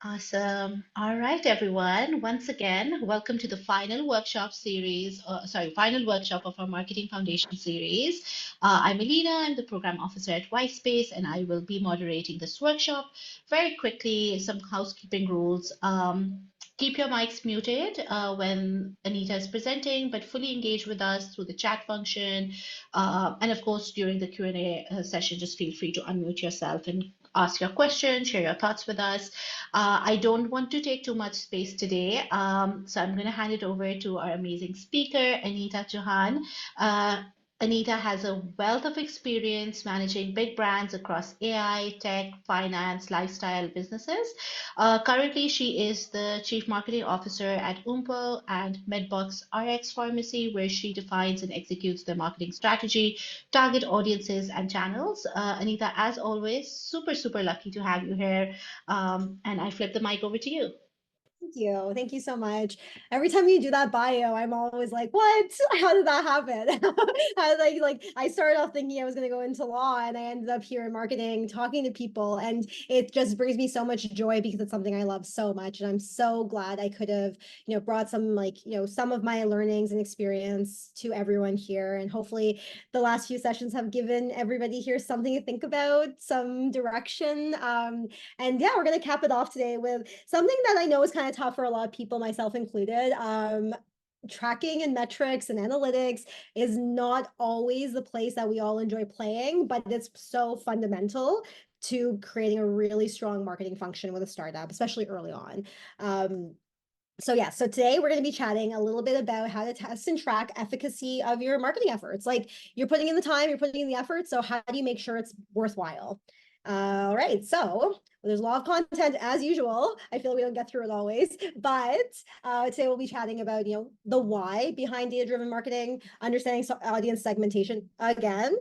Awesome. All right, everyone. Once again, welcome to the final workshop series, final workshop of our Marketing Foundation series. I'm Alina, I'm the program officer at Whitespace, and I will be moderating this workshop. Very quickly, some housekeeping rules. Keep your mics muted when Anita is presenting, but fully engage with us through the chat function. And of course, during the Q&A session, just feel free to unmute yourself and ask your questions, share your thoughts with us. I don't want to take too much space today, so I'm going to hand it over to our amazing speaker, Anita Chauhan. Uh, Anita has a wealth of experience managing big brands across AI, tech, finance, lifestyle businesses. Currently, she is the Chief Marketing Officer at Umpo and Medbox RX Pharmacy, where she defines and executes their marketing strategy, target audiences, and channels. Anita, as always, super, super lucky to have you here. And I flip the mic over to you. Thank you. Thank you so much. Every time you do that bio, I'm always like, what? How did that happen? I started off thinking I was going to go into law and I ended up here in marketing talking to people. And it just brings me so much joy because it's something I love so much. And I'm so glad I could have, brought some of my learnings and experience to everyone here. And hopefully the last few sessions have given everybody here something to think about, some direction. And yeah, we're going to cap it off today with something that I know is kind of tough for a lot of people, myself included. Tracking and metrics and analytics is not always the place that we all enjoy playing, but it's so fundamental to creating a really strong marketing function with a startup, especially early on. So today we're going to be chatting a little bit about how to test and track efficacy of your marketing efforts. Like, you're putting in the time, you're putting in the effort, so how do you make sure it's worthwhile? All right, so there's a lot of content as usual. I feel we don't get through it always, but today we'll be chatting about, the why behind data-driven marketing, understanding audience segmentation again,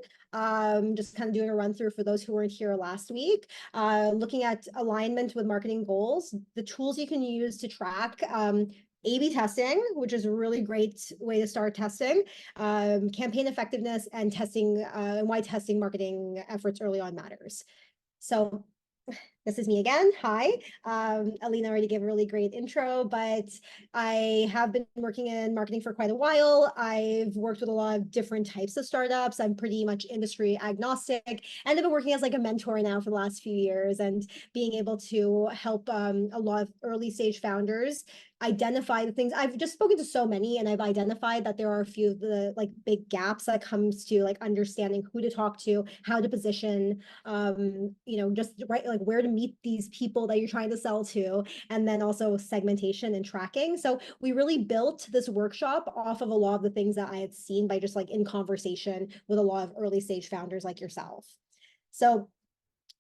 just kind of doing a run through for those who weren't here last week, looking at alignment with marketing goals, the tools you can use to track, A/B testing, which is a really great way to start testing, campaign effectiveness, and testing, and why testing marketing efforts early on matters. So this is me again. Hi. Alina already gave a really great intro, but I have been working in marketing for quite a while. I've worked with a lot of different types of startups. I'm pretty much industry agnostic, and I've been working as like a mentor now for the last few years and being able to help a lot of early stage founders identify the things. I've just spoken to so many, and I've identified that there are a few of the like big gaps that comes to like understanding who to talk to, how to position, just right, like where to meet these people that you're trying to sell to, and then also segmentation and tracking. So we really built this workshop off of a lot of the things that I had seen by just like in conversation with a lot of early stage founders like yourself. So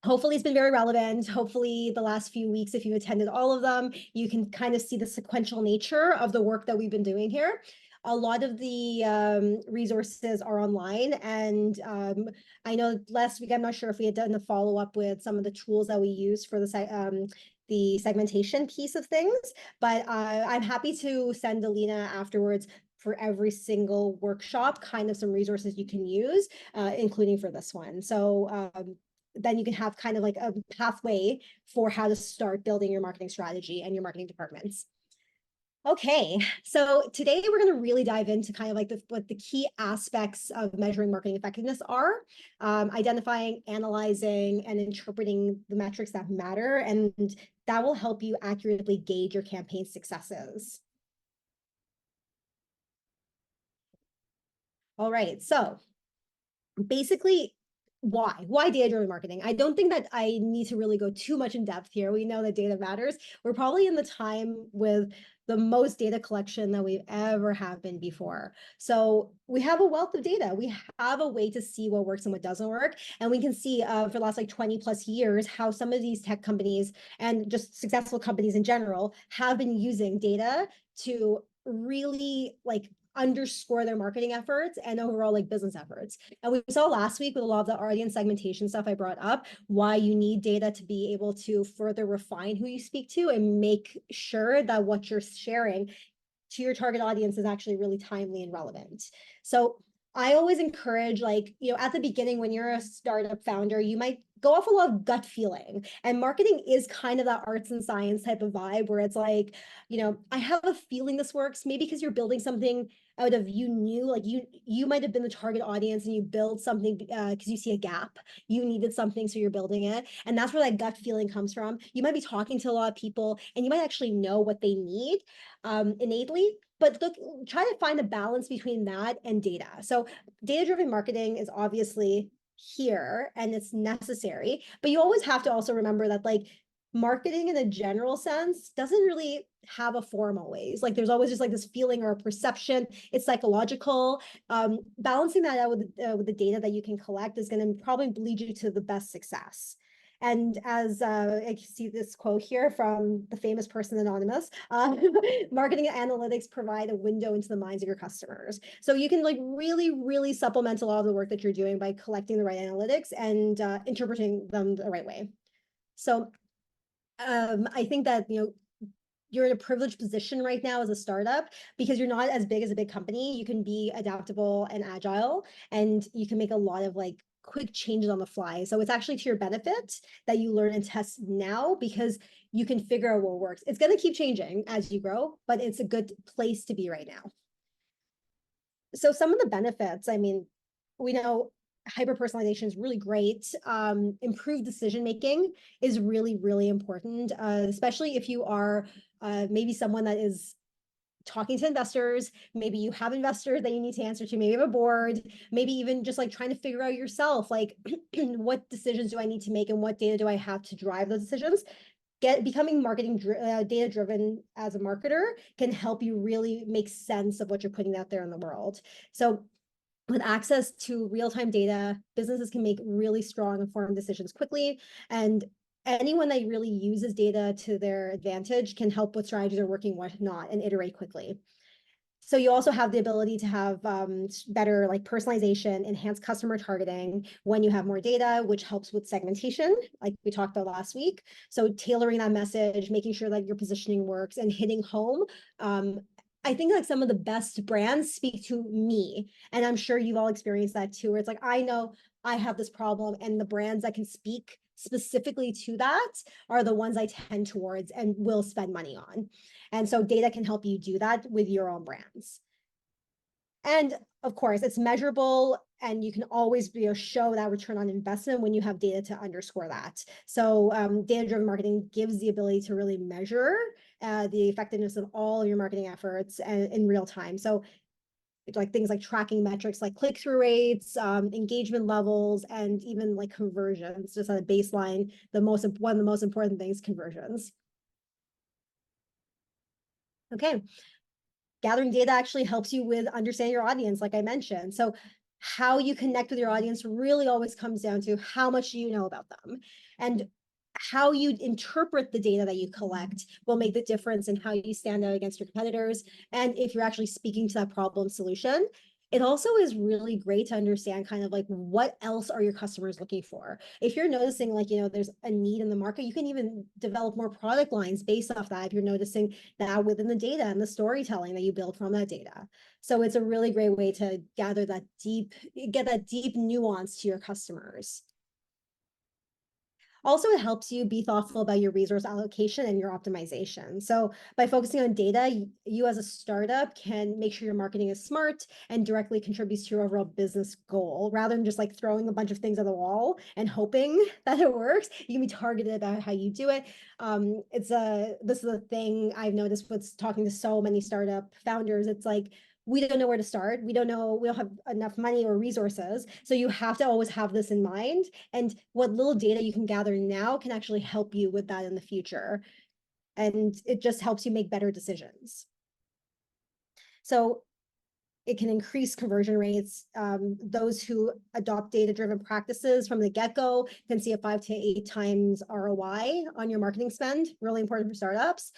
hopefully it's been very relevant. Hopefully the last few weeks, if you attended all of them, you can kind of see the sequential nature of the work that we've been doing here. A lot of the resources are online, and I know last week, I'm not sure if we had done a follow-up with some of the tools that we use for the segmentation piece of things, but I'm happy to send Alina afterwards for every single workshop, kind of some resources you can use, including for this one. So then you can have kind of like a pathway for how to start building your marketing strategy and your marketing departments. Okay, so today we're going to really dive into kind of like what the key aspects of measuring marketing effectiveness are, identifying, analyzing, and interpreting the metrics that matter, and that will help you accurately gauge your campaign successes. All right, so basically, why data-driven marketing? I don't think that I need to really go too much in depth here. We know that data matters. We're probably in the time with the most data collection that we've ever have been before. So we have a wealth of data. We have a way to see what works and what doesn't work. And we can see for the last like 20 plus years how some of these tech companies and just successful companies in general have been using data to really like underscore their marketing efforts and overall like business efforts. And we saw last week with a lot of the audience segmentation stuff I brought up, why you need data to be able to further refine who you speak to and make sure that what you're sharing to your target audience is actually really timely and relevant. So I always encourage, like, at the beginning, when you're a startup founder, you might go off a lot of gut feeling. And marketing is kind of that arts and science type of vibe where it's like, I have a feeling this works. Maybe because you're building something out of like you might have been the target audience and you build something because you see a gap. You needed something, so you're building it. And that's where that gut feeling comes from. You might be talking to a lot of people and you might actually know what they need innately. But look, try to find a balance between that and data. So data-driven marketing is obviously here and it's necessary, but you always have to also remember that like marketing in a general sense doesn't really have a form always. Like there's always just like this feeling or a perception. It's psychological. Balancing that out with the data that you can collect is going to probably lead you to the best success. And as I see this quote here from the famous person Anonymous, marketing analytics provide a window into the minds of your customers. So you can like really, really supplement a lot of the work that you're doing by collecting the right analytics and interpreting them the right way. So I think that, you're in a privileged position right now as a startup because you're not as big as a big company. You can be adaptable and agile, and you can make a lot of like quick changes on the fly. So it's actually to your benefit that you learn and test now because you can figure out what works. It's going to keep changing as you grow, but it's a good place to be right now. So some of the benefits, I mean, we know hyper personalization is really great. Improved decision making is really, really important, especially if you are maybe someone that is talking to investors. Maybe you have investors that you need to answer to. Maybe you have a board. Maybe even just like trying to figure out yourself, like what decisions do I need to make and what data do I have to drive those decisions. Becoming marketing data driven as a marketer can help you really make sense of what you're putting out there in the world. So with access to real-time data, businesses can make really strong informed decisions quickly, and anyone that really uses data to their advantage can help what strategies are working, what not, and iterate quickly. So you also have the ability to have better like personalization, enhanced customer targeting when you have more data, which helps with segmentation, like we talked about last week. So tailoring that message, making sure that your positioning works and hitting home. I think like some of the best brands speak to me, and I'm sure you've all experienced that too, where it's like, I know I have this problem, and the brands that can speak specifically to that are the ones I tend towards and will spend money on. And so data can help you do that with your own brands. And of course, it's measurable, and you can always show that return on investment when you have data to underscore that. So data-driven marketing gives the ability to really measure the effectiveness of all of your marketing efforts in real time. So like things like tracking metrics like click-through rates, engagement levels, and even like conversions, just at a baseline, one of the most important things, conversions. Okay. Gathering data actually helps you with understanding your audience, like I mentioned. So how you connect with your audience really always comes down to how much you know about them. And how you interpret the data that you collect will make the difference in how you stand out against your competitors. And if you're actually speaking to that problem solution, it also is really great to understand kind of like what else are your customers looking for. If you're noticing like, there's a need in the market, you can even develop more product lines based off that if you're noticing that within the data and the storytelling that you build from that data. So it's a really great way to get that deep nuance to your customers. Also, it helps you be thoughtful about your resource allocation and your optimization. So by focusing on data, you as a startup can make sure your marketing is smart and directly contributes to your overall business goal, rather than just like throwing a bunch of things at the wall and hoping that it works. You can be targeted about how you do it. This is a thing I've noticed with talking to so many startup founders. It's like, we don't know where to start. We don't have enough money or resources. So you have to always have this in mind. And what little data you can gather now can actually help you with that in the future. And it just helps you make better decisions. So it can increase conversion rates. Those who adopt data-driven practices from the get-go can see a 5 to 8 times ROI on your marketing spend, really important for startups.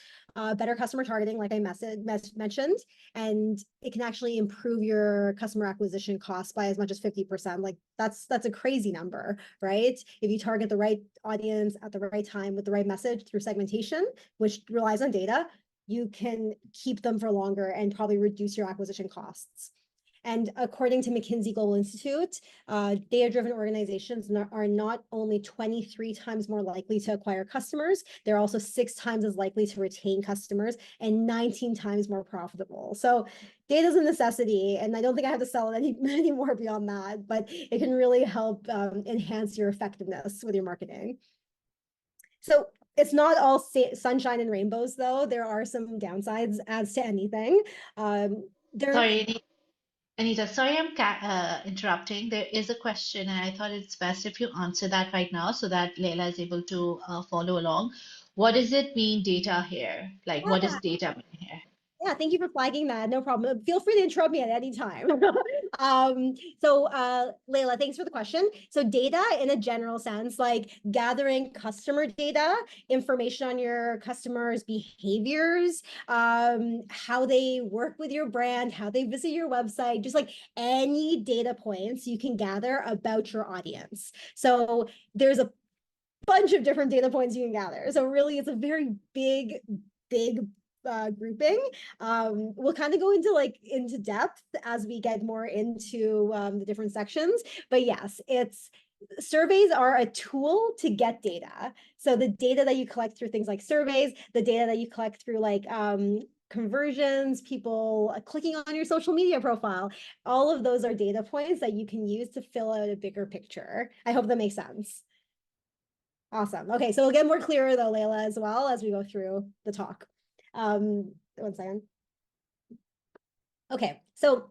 Better customer targeting, like I mentioned, and it can actually improve your customer acquisition costs by as much as 50%. Like that's a crazy number, right? If you target the right audience at the right time with the right message through segmentation, which relies on data, you can keep them for longer and probably reduce your acquisition costs. And according to McKinsey Global Institute, data-driven organizations are not only 23 times more likely to acquire customers, they're also 6 times as likely to retain customers and 19 times more profitable. So data is a necessity, and I don't think I have to sell it any more beyond that, but it can really help enhance your effectiveness with your marketing. So it's not all sunshine and rainbows, though. There are some downsides as to anything. There, Sorry, Anita, sorry I'm interrupting. There is a question, and I thought it's best if you answer that right now so that Leila is able to follow along. What does it mean, data here? Like, what yeah, does data mean here? Yeah, thank you for flagging that. No problem. Feel free to interrupt me at any time. Leila, thanks for the question. So data in a general sense, like gathering customer data, information on your customers' behaviors, how they work with your brand, how they visit your website, just like any data points you can gather about your audience. So there's a bunch of different data points you can gather. So really, it's a very big grouping. We'll kind of go into depth as we get more into the different sections. But yes, surveys are a tool to get data. So the data that you collect through things like surveys, the data that you collect through conversions, people clicking on your social media profile, all of those are data points that you can use to fill out a bigger picture. I hope that makes sense. Awesome. Okay, so we'll get more clearer though, Layla, as well as we go through the talk. 1 second. Okay, so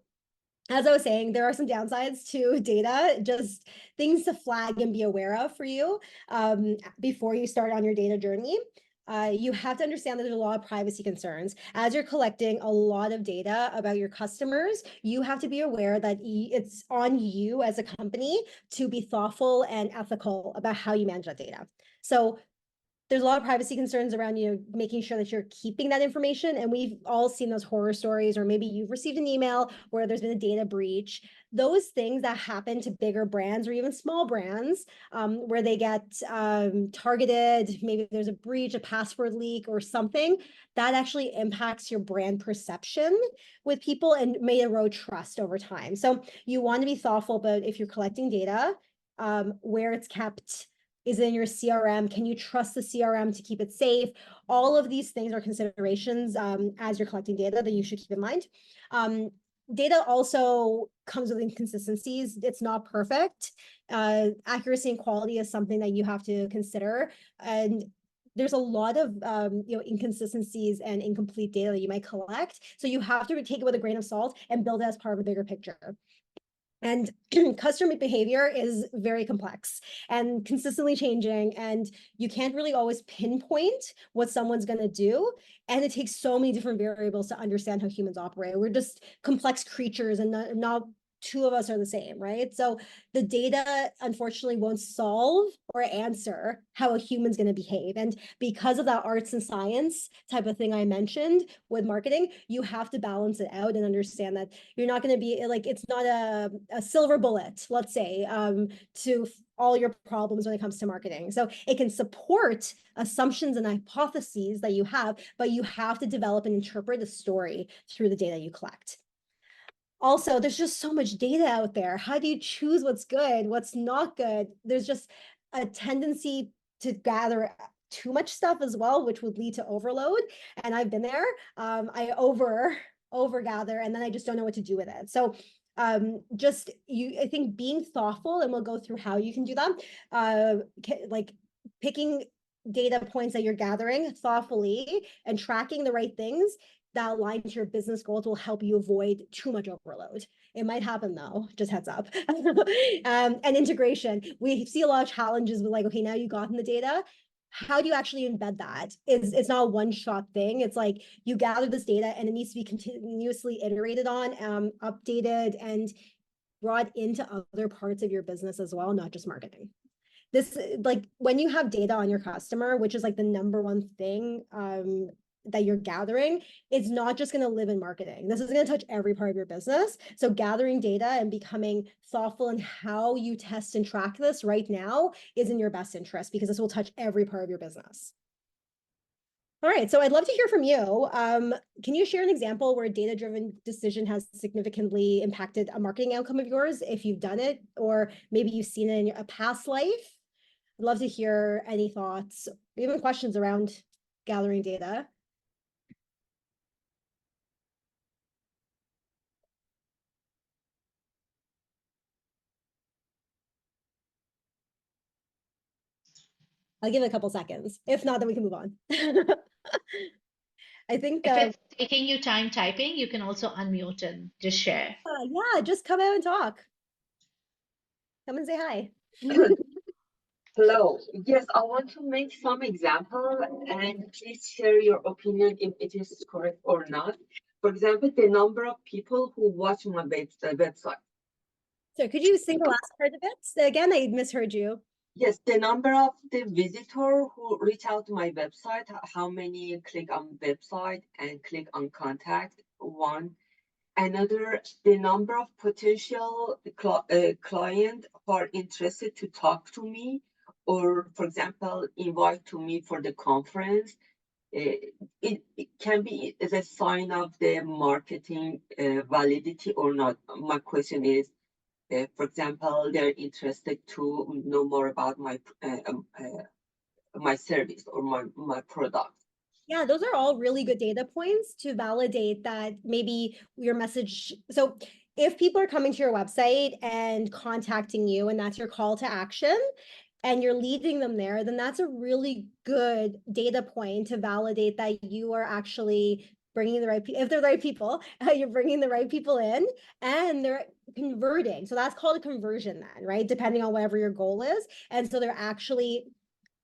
as I was saying, there are some downsides to data, just things to flag and be aware of for you before you start on your data journey. You have to understand that there's a lot of privacy concerns. As you're collecting a lot of data about your customers, you have to be aware that it's on you as a company to be thoughtful and ethical about how you manage that data. So there's a lot of privacy concerns around making sure that you're keeping that information, and we've all seen those horror stories, or maybe you've received an email where there's been a data breach. Those things that happen to bigger brands or even small brands, where they get targeted, maybe there's a breach, a password leak or something, that actually impacts your brand perception with people and may erode trust over time. So you want to be thoughtful about if you're collecting data, where it's kept. Is it in your CRM? Can you trust the CRM to keep it safe? All of these things are considerations as you're collecting data that you should keep in mind. Data also comes with inconsistencies. It's not perfect. Accuracy and quality is something that you have to consider. And there's a lot of inconsistencies and incomplete data that you might collect. So you have to take it with a grain of salt and build it as part of a bigger picture. And customer behavior is very complex and consistently changing, and you can't really always pinpoint what someone's going to do. And it takes so many different variables to understand how humans operate. We're just complex creatures, and not two of us are the same, right? So the data unfortunately won't solve or answer how a human's going to behave. And because of that arts and science type of thing I mentioned with marketing, you have to balance it out and understand that you're not going to be like, it's not a silver bullet, let's say, to all your problems when it comes to marketing. So it can support assumptions and hypotheses that you have, but you have to develop and interpret a story through the data you collect. Also, there's just so much data out there. How do you choose what's good, what's not good? There's just a tendency to gather too much stuff as well, which would lead to overload. And I've been there. I over gather, and then I just don't know what to do with it. So I think being thoughtful, and we'll go through how you can do that, like picking data points that you're gathering thoughtfully and tracking the right things that align to your business goals will help you avoid too much overload. It might happen though, just heads up. And integration. We see a lot of challenges with okay, now you've gotten the data. How do you actually embed that? It's not a one-shot thing. It's like you gather this data and it needs to be continuously iterated on, updated, and brought into other parts of your business as well, not just marketing. This, when you have data on your customer, which is the number one thing that you're gathering, it's not just going to live in marketing. This is going to touch every part of your business. So gathering data and becoming thoughtful in how you test and track this right now is in your best interest, because this will touch every part of your business. All right, so I'd love to hear from you. Can you share an example where a data-driven decision has significantly impacted a marketing outcome of yours, if you've done it, or maybe you've seen it in a past life? I'd love to hear any thoughts, even questions around gathering data. I'll give it a couple seconds. If not, then we can move on. I think, If it's taking you time typing, you can also unmute and just share. yeah, just come out and talk. Come and say hi. Hello. Yes, I want to make some example and please share your opinion if it is correct or not. For example, the number of people who watch my website. So could you sing the last part of it? Again, I misheard you. Yes, the number of the visitor who reach out to my website, how many click on website and click on contact, one. Another, the number of potential client who are interested to talk to me, or for example, invite to me for the conference. It can be as a sign of the marketing validity or not. My question is, for example, they're interested to know more about my service or my product. Yeah, those are all really good data points to validate that maybe your message. So if people are coming to your website and contacting you, and that's your call to action, and you're leading them there, then that's a really good data point to validate that you are actually bringing the right people. If they're the right people, you're bringing the right people in and they're converting. So that's called a conversion then, right? Depending on whatever your goal is. And so they're actually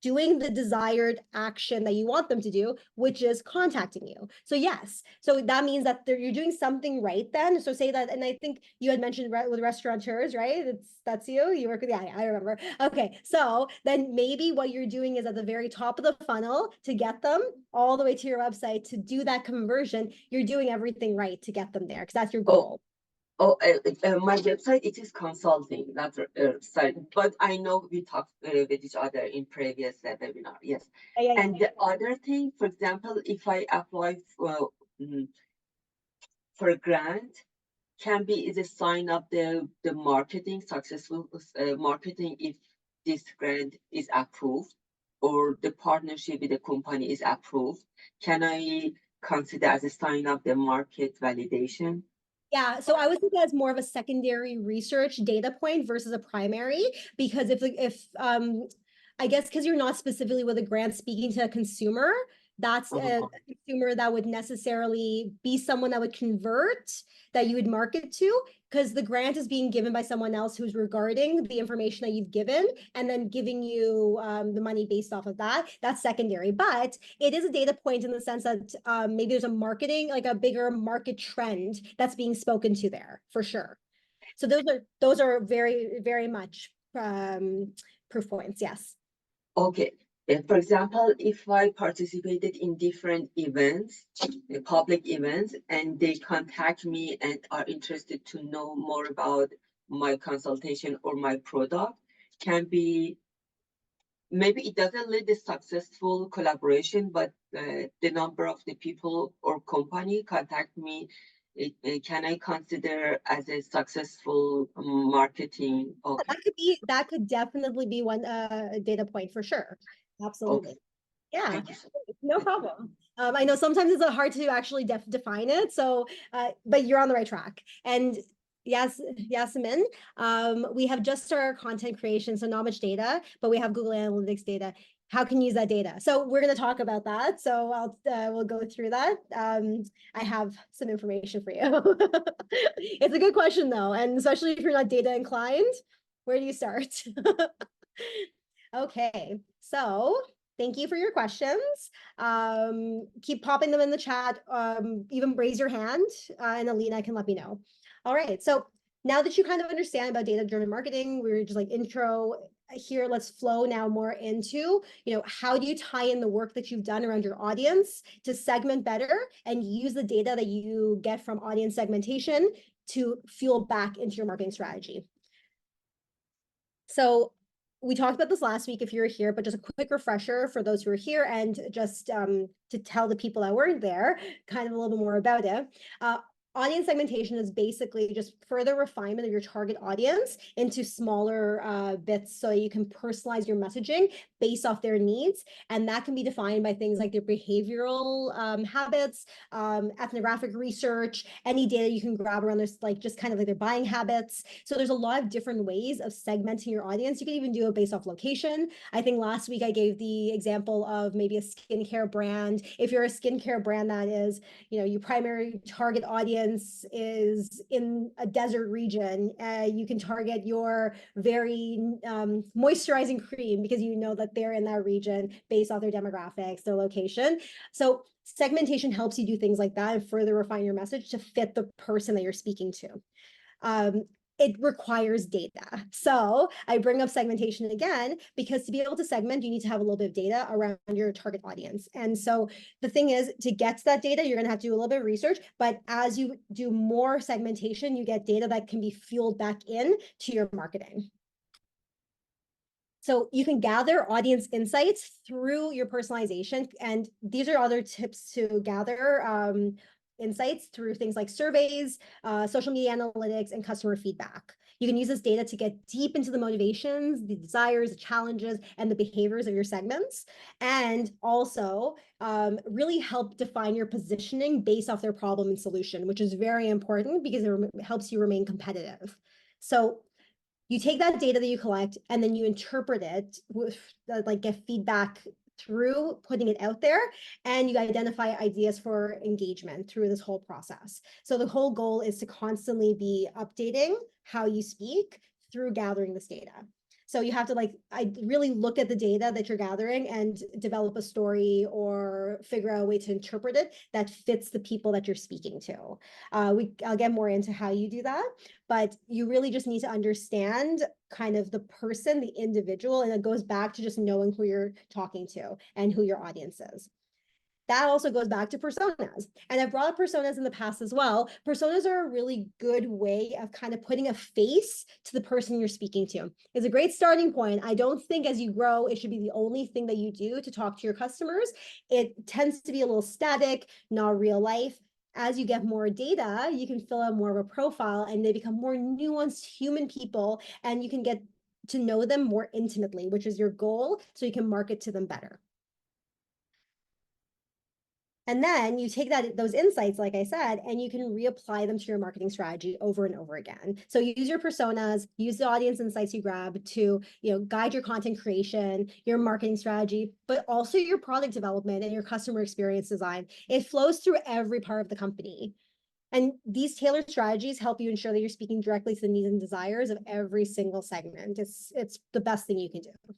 doing the desired action that you want them to do, which is contacting you. So yes, so that means that you're doing something right then. So say that, and I think you had mentioned with restaurateurs, right? That's you work with, yeah, I remember. Okay, so then maybe what you're doing is at the very top of the funnel to get them all the way to your website to do that conversion. You're doing everything right to get them there because that's your goal. My website, it is consulting, not site, but I know we talked with each other in previous webinar, yes. Yeah. And the other thing, for example, if I apply for a grant, can be is a sign of the marketing, successful marketing if this grant is approved or the partnership with the company is approved. Can I consider as a sign of the market validation? Yeah, so I would think that's more of a secondary research data point versus a primary, because if I guess because you're not specifically with a grant speaking to a consumer, that's a consumer that would necessarily be someone that would convert, that you would market to, because the grant is being given by someone else who's regarding the information that you've given and then giving you the money based off of that. That's secondary, but it is a data point in the sense that maybe there's a marketing, like a bigger market trend that's being spoken to there for sure. So those are very, very much proof points. Yes. Okay. For example, if I participated in different events, public events, and they contact me and are interested to know more about my consultation or my product, can be, maybe it doesn't lead to successful collaboration, but the number of the people or company contact me, can I consider as a successful marketing? Okay. That could definitely be one data point for sure. Absolutely. Okay. Yeah, Thank you so much. no problem. I know sometimes it's hard to actually define it. So, but you're on the right track. And yes, Yasmin, we have just our content creation, so not much data, but we have Google Analytics data. How can you use that data? So we're going to talk about that. So we'll go through that. I have some information for you. It's a good question though, and especially if you're not data inclined, where do you start? Okay, so thank you for your questions. Keep popping them in the chat. Even raise your hand, and Alina can let me know. All right, so now that you kind of understand about data-driven marketing, we were just like intro here. Let's flow now more into, how do you tie in the work that you've done around your audience to segment better and use the data that you get from audience segmentation to fuel back into your marketing strategy. So we talked about this last week if you were here, but just a quick refresher for those who are here and just to tell the people that weren't there kind of a little bit more about it. Audience segmentation is basically just further refinement of your target audience into smaller bits so you can personalize your messaging based off their needs. And that can be defined by things like their behavioral habits, ethnographic research, any data you can grab around this, like just kind of like their buying habits. So there's a lot of different ways of segmenting your audience. You can even do it based off location. I think last week I gave the example of maybe a skincare brand. If you're a skincare brand that is, your primary target audience is in a desert region, you can target your very moisturizing cream because you know that they're in that region based off their demographics, their location. So segmentation helps you do things like that and further refine your message to fit the person that you're speaking to. It requires data. So I bring up segmentation again, because to be able to segment, you need to have a little bit of data around your target audience. And so the thing is, to get to that data, you're going to have to do a little bit of research. But as you do more segmentation, you get data that can be fueled back in to your marketing. So you can gather audience insights through your personalization. And these are other tips to gather insights through things like surveys, social media analytics, and customer feedback. You can use this data to get deep into the motivations, the desires, the challenges, and the behaviors of your segments, and also really help define your positioning based off their problem and solution, which is very important because it helps you remain competitive. So you take that data that you collect and then you interpret it with get feedback through putting it out there, and you identify ideas for engagement through this whole process. So the whole goal is to constantly be updating how you speak through gathering this data. So you have to I really look at the data that you're gathering and develop a story or figure out a way to interpret it that fits the people that you're speaking to. I'll get more into how you do that, but you really just need to understand kind of the person, the individual, and it goes back to just knowing who you're talking to and who your audience is. That also goes back to personas. And I've brought up personas in the past as well. Personas are a really good way of kind of putting a face to the person you're speaking to. It's a great starting point. I don't think as you grow, it should be the only thing that you do to talk to your customers. It tends to be a little static, not real life. As you get more data, you can fill out more of a profile and they become more nuanced human people, and you can get to know them more intimately, which is your goal, so you can market to them better. And then you take those insights, like I said, and you can reapply them to your marketing strategy over and over again. So use your personas, use the audience insights you grab to, guide your content creation, your marketing strategy, but also your product development and your customer experience design. It flows through every part of the company. And these tailored strategies help you ensure that you're speaking directly to the needs and desires of every single segment. It's the best thing you can do.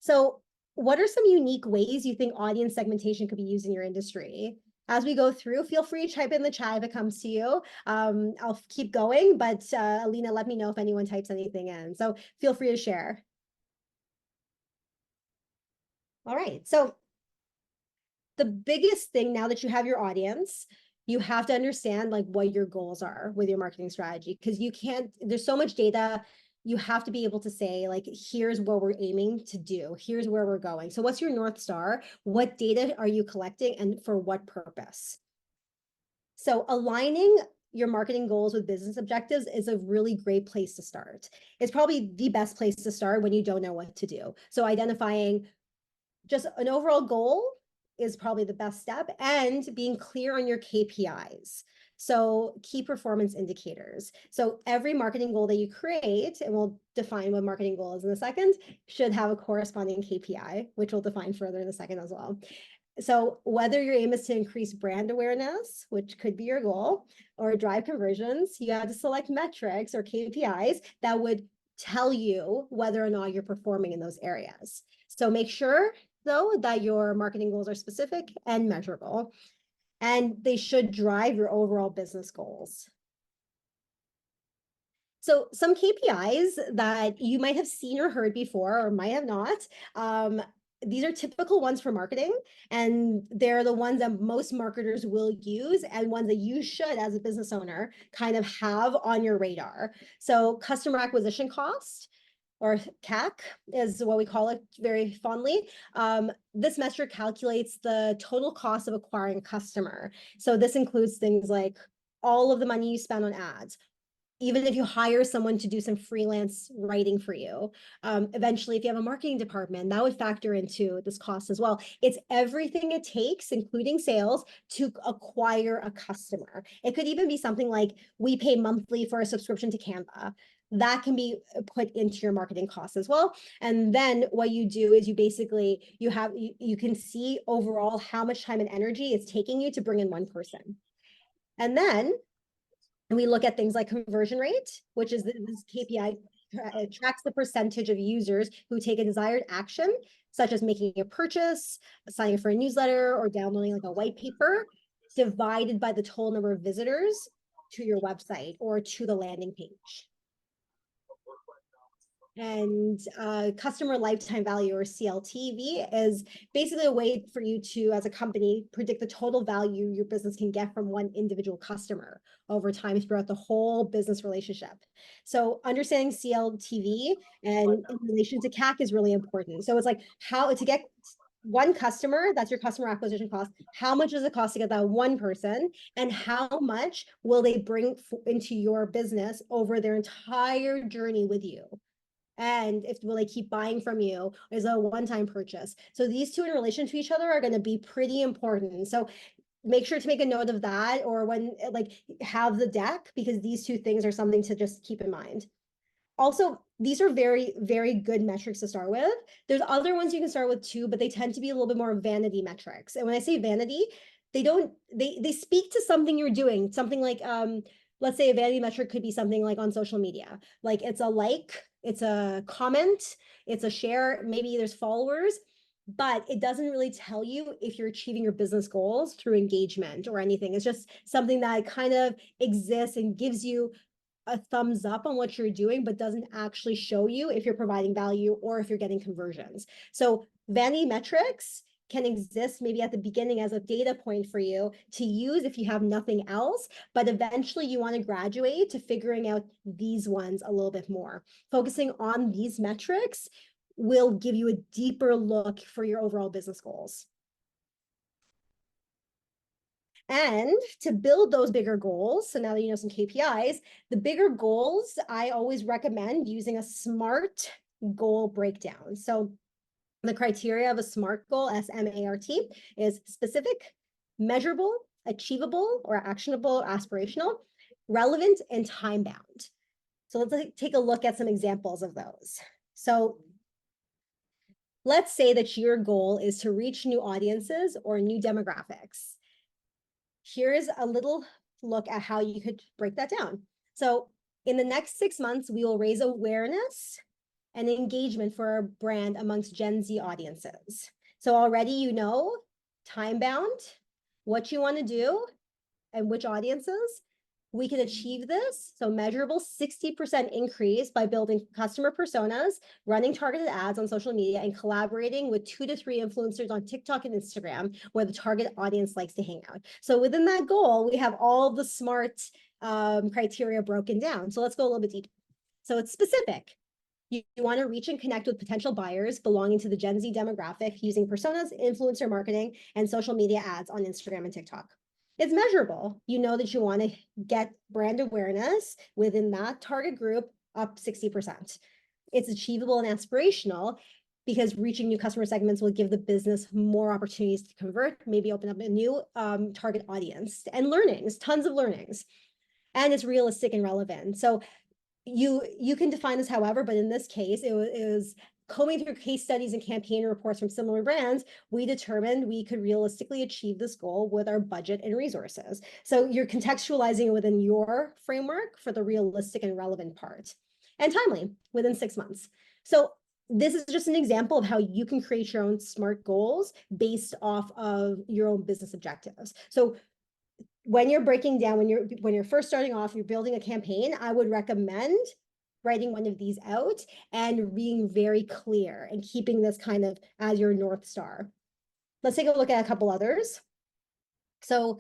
So what are some unique ways you think audience segmentation could be used in your industry? As we go through, feel free to type in the chat if it comes to you. I'll keep going, but Alina, let me know if anyone types anything in. So feel free to share. All right, so the biggest thing now that you have your audience, you have to understand what your goals are with your marketing strategy, because there's so much data. You have to be able to say, here's what we're aiming to do. Here's where we're going. So what's your North Star? What data are you collecting and for what purpose? So aligning your marketing goals with business objectives is a really great place to start. It's probably the best place to start when you don't know what to do. So identifying just an overall goal is probably the best step, and being clear on your KPIs. So key performance indicators. So every marketing goal that you create, and we'll define what marketing goal is in a second, should have a corresponding KPI, which we'll define further in a second as well. So whether your aim is to increase brand awareness, which could be your goal, or drive conversions, you have to select metrics or KPIs that would tell you whether or not you're performing in those areas. So make sure, though, that your marketing goals are specific and measurable, and they should drive your overall business goals. So some KPIs that you might have seen or heard before or might have not, these are typical ones for marketing, and they're the ones that most marketers will use and ones that you should, as a business owner, kind of have on your radar. So customer acquisition cost, or CAC is what we call it very fondly. This metric calculates the total cost of acquiring a customer. So this includes things like all of the money you spend on ads, even if you hire someone to do some freelance writing for you. Eventually, if you have a marketing department, that would factor into this cost as well. It's everything it takes, including sales, to acquire a customer. It could even be something like we pay monthly for a subscription to Canva. That can be put into your marketing costs as well. And then what you do is you basically, you can see overall how much time and energy it's taking you to bring in one person. And then we look at things like conversion rate, which is this KPI tracks the percentage of users who take a desired action, such as making a purchase, signing up for a newsletter, or downloading like a white paper, divided by the total number of visitors to your website or to the landing page. And customer lifetime value, or CLTV, is basically a way for you to, as a company, predict the total value your business can get from one individual customer over time throughout the whole business relationship. So understanding CLTV and in relation to CAC is really important. So it's like how to get one customer, that's your customer acquisition cost. How much does it cost to get that one person? And how much will they bring into your business over their entire journey with you? And if will they keep buying from you is a one-time purchase. So these two in relation to each other are going to be pretty important. So make sure to make a note of that, or when like have the deck, because these two things are something to just keep in mind. Also, these are very, very good metrics to start with. There's other ones you can start with too, but they tend to be a little bit more vanity metrics. And when I say vanity, they speak to something you're doing, something like let's say a vanity metric could be something like on social media, like it's a like, it's a comment, it's a share, maybe there's followers, but it doesn't really tell you if you're achieving your business goals through engagement or anything. It's just something that kind of exists and gives you a thumbs up on what you're doing, but doesn't actually show you if you're providing value or if you're getting conversions. So vanity metrics can exist maybe at the beginning as a data point for you to use if you have nothing else, but eventually you want to graduate to figuring out these ones a little bit more. Focusing on these metrics will give you a deeper look for your overall business goals. And to build those bigger goals, so now that you know some KPIs, the bigger goals, I always recommend using a SMART goal breakdown. So the criteria of a SMART goal, SMART, is specific, measurable, achievable or actionable, aspirational, relevant, and time-bound. So let's take a look at some examples of those. So let's say that your goal is to reach new audiences or new demographics. Here's a little look at how you could break that down. So in the next 6 months, we will raise awareness and engagement for our brand amongst Gen Z audiences. So already you know, time bound, what you want to do, and which audiences. We can achieve this, so measurable 60% increase by building customer personas, running targeted ads on social media, and collaborating with 2 to 3 influencers on TikTok and Instagram, where the target audience likes to hang out. So within that goal, we have all the SMART criteria broken down. So let's go a little bit deeper. So it's specific. You want to reach and connect with potential buyers belonging to the Gen Z demographic using personas, influencer marketing, and social media ads on Instagram and TikTok. It's measurable. You know that you want to get brand awareness within that target group up 60%. It's achievable and aspirational because reaching new customer segments will give the business more opportunities to convert, maybe open up a new target audience, and learnings, tons of learnings. And it's realistic and relevant. So you can define this however, but in this case, it was combing through case studies and campaign reports from similar brands, we determined we could realistically achieve this goal with our budget and resources. So you're contextualizing it within your framework for the realistic and relevant part, and timely, within 6 months. So this is just an example of how you can create your own SMART goals based off of your own business objectives. So when you're breaking down, when you're first starting off, you're building a campaign, I would recommend writing one of these out and being very clear and keeping this kind of as your North Star. Let's take a look at a couple others. So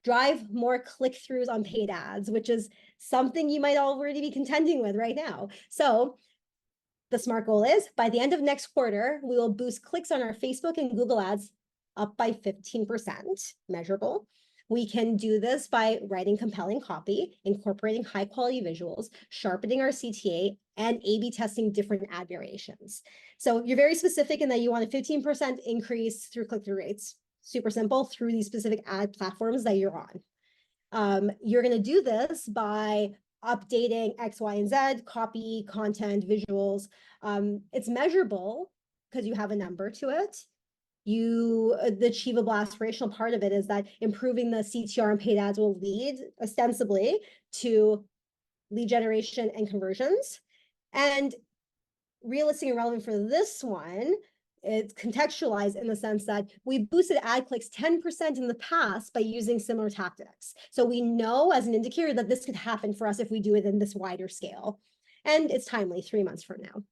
drive more click-throughs on paid ads, which is something you might already be contending with right now. So the SMART goal is by the end of next quarter, we will boost clicks on our Facebook and Google ads up by 15%, measurable. We can do this by writing compelling copy, incorporating high quality visuals, sharpening our CTA, and A/B testing different ad variations. So you're very specific in that you want a 15% increase through click-through rates. Super simple through these specific ad platforms that you're on. You're going to do this by updating X, Y, and Z, copy, content, visuals. It's measurable because you have a number to it. The achievable aspirational part of it is that improving the CTR and paid ads will lead ostensibly to lead generation and conversions. And realistic and relevant for this one, it's contextualized in the sense that we boosted ad clicks 10% in the past by using similar tactics. So we know as an indicator that this could happen for us if we do it in this wider scale. And it's timely, 3 months from now.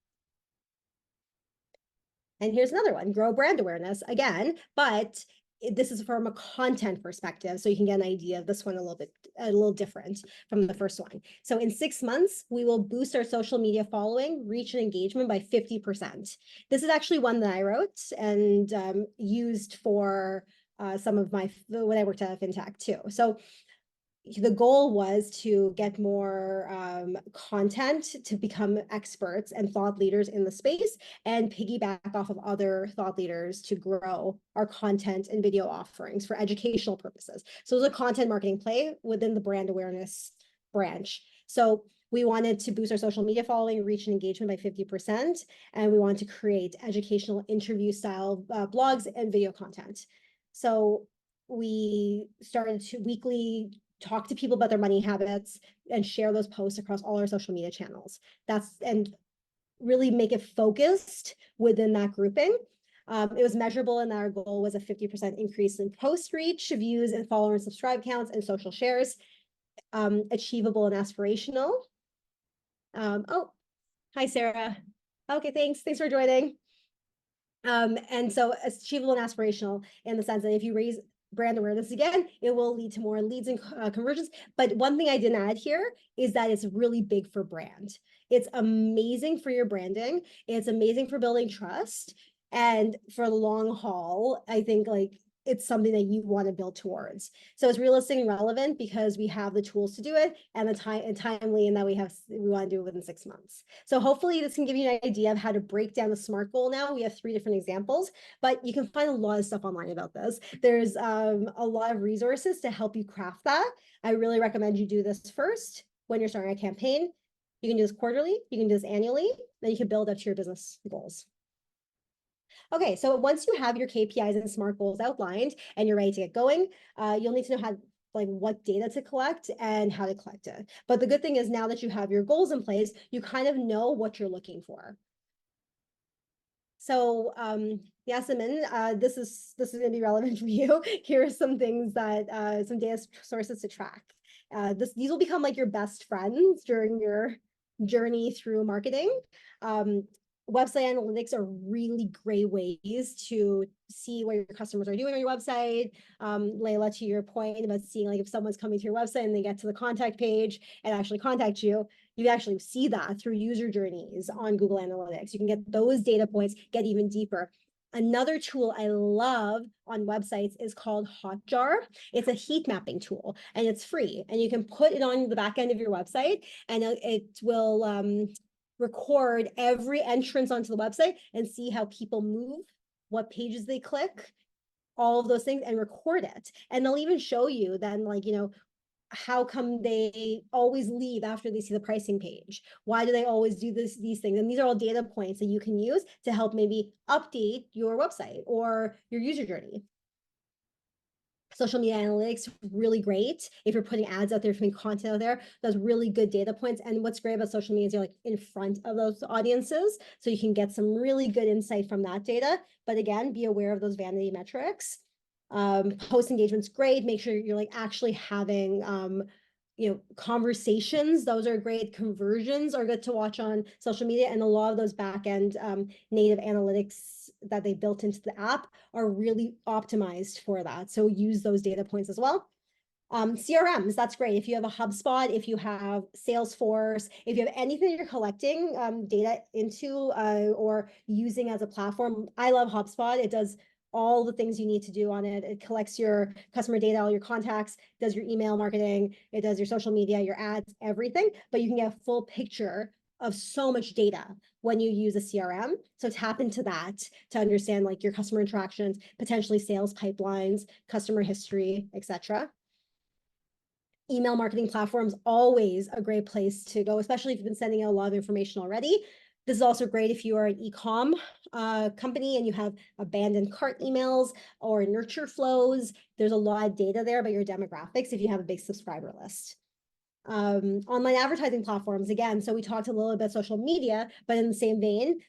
And here's another one, grow brand awareness again, but this is from a content perspective, so you can get an idea of this one a little different from the first one. So in 6 months, we will boost our social media following, reach, and engagement by 50%. This is actually one that I wrote and used for some of when I worked at FinTech too. So the goal was to get more content to become experts and thought leaders in the space and piggyback off of other thought leaders to grow our content and video offerings for educational purposes. So it was a content marketing play within the brand awareness branch. So we wanted to boost our social media following, reach, and engagement by 50%. And we wanted to create educational interview style blogs and video content. So we started to weekly talk to people about their money habits and share those posts across all our social media channels. And really make it focused within that grouping. It was measurable, and our goal was a 50% increase in post reach, views, and follower and subscribe counts and social shares. Achievable and aspirational. Oh, hi, Sarah. Okay, thanks. Thanks for joining. And so achievable and aspirational in the sense that if you raise brand awareness again, it will lead to more leads and conversions. But one thing I didn't add here is that it's really big for brand. It's amazing for your branding. It's amazing for building trust. And for the long haul, I think it's something that you want to build towards. So it's realistic and relevant because we have the tools to do it and the time and timely, and that we want to do it within 6 months. So hopefully this can give you an idea of how to break down the SMART goal. Now we have 3 different examples, but you can find a lot of stuff online about this. There's a lot of resources to help you craft that. I really recommend you do this first when you're starting a campaign. You can do this quarterly, you can do this annually, then you can build up to your business goals. Okay, so once you have your KPIs and SMART goals outlined and you're ready to get going, you'll need to know how, what data to collect and how to collect it. But the good thing is now that you have your goals in place, you kind of know what you're looking for. So Yasemin, this is going to be relevant for you. Here are some things that some data sources to track. These will become like your best friends during your journey through marketing. Website analytics are really great ways to see what your customers are doing on your website. Layla, to your point about seeing if someone's coming to your website and they get to the contact page and actually contact you, you actually see that through user journeys on Google Analytics. You can get those data points, get even deeper. Another tool I love on websites is called Hotjar. It's a heat mapping tool and it's free, and you can put it on the back end of your website and it will record every entrance onto the website and see how people move, what pages they click, all of those things, and record it. And they'll even show you then how come they always leave after they see the pricing page? Why do they always do these things? And these are all data points that you can use to help maybe update your website or your user journey. Social media analytics, really great. If you're putting ads out there, putting content out there, those really good data points. And what's great about social media is you're in front of those audiences. So you can get some really good insight from that data. But again, be aware of those vanity metrics. Post engagement's great. Make sure you're actually having conversations. Those are great. Conversions are good to watch on social media, and a lot of those back-end native analytics that they built into the app are really optimized for that. So use those data points as well. CRMs, that's great. If you have a HubSpot, if you have Salesforce, if you have anything you're collecting data into or using as a platform, I love HubSpot. It does all the things you need to do on it. It collects your customer data, all your contacts, does your email marketing, it does your social media, your ads, everything, but you can get a full picture of so much data when you use a CRM. So tap into that to understand like your customer interactions, potentially sales pipelines, customer history, etc. Email marketing platforms, always a great place to go, especially if you've been sending out a lot of information already. This is also great if you are an e-com company and you have abandoned cart emails or nurture flows. There's a lot of data there about your demographics if you have a big subscriber list. Online advertising platforms, again, so we talked a little bit about social media, but in the same vein,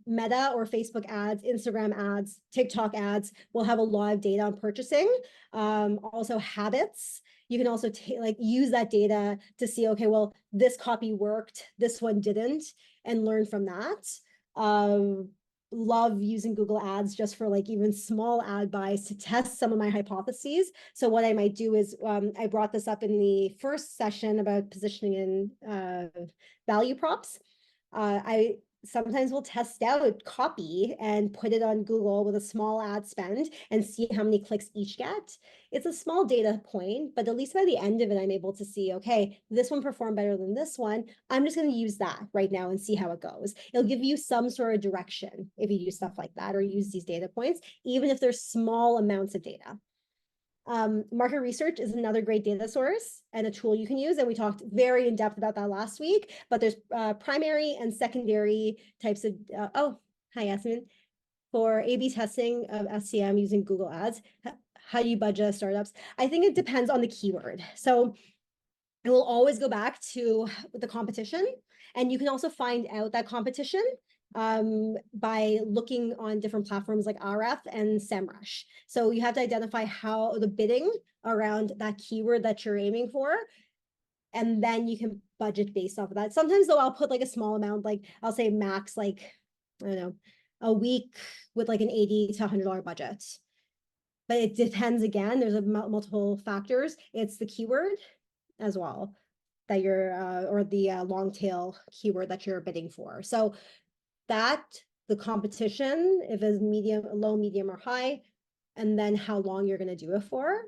Meta or Facebook ads, Instagram ads, TikTok ads will have a lot of data on purchasing. Also habits. You can also like use that data to see, okay, well, this copy worked, this one didn't, and learn from that. Love using Google Ads just for like even small ad buys to test some of my hypotheses. So what I might do is I brought this up in the first session about positioning and value props. I sometimes will test out copy and put it on Google with a small ad spend and see how many clicks each get. It's a small data point, but at least by the end of it, I'm able to see, okay, this one performed better than this one. I'm just going to use that right now and see how it goes. It'll give you some sort of direction if you do stuff like that or use these data points, even if there's small amounts of data. Market research is another great data source and a tool you can use. And we talked very in depth about that last week, but there's primary and secondary types of, oh, hi, Yasmin. For A/B testing of SEM using Google Ads, how do you budget startups? I think it depends on the keyword. So it will always go back to the competition. And you can also find out that competition by looking on different platforms like RF and SEMrush. So you have to identify how the bidding around that keyword that you're aiming for, and then you can budget based off of that. Sometimes though, I'll put like a small amount, like I'll say max, like, I don't know, a week with like an $80 to $100 budget. But it depends again, there's multiple factors. It's the keyword as well that you're, or the long tail keyword that you're bidding for. So that, the competition, if it's medium, low, medium, or high, and then how long you're going to do it for,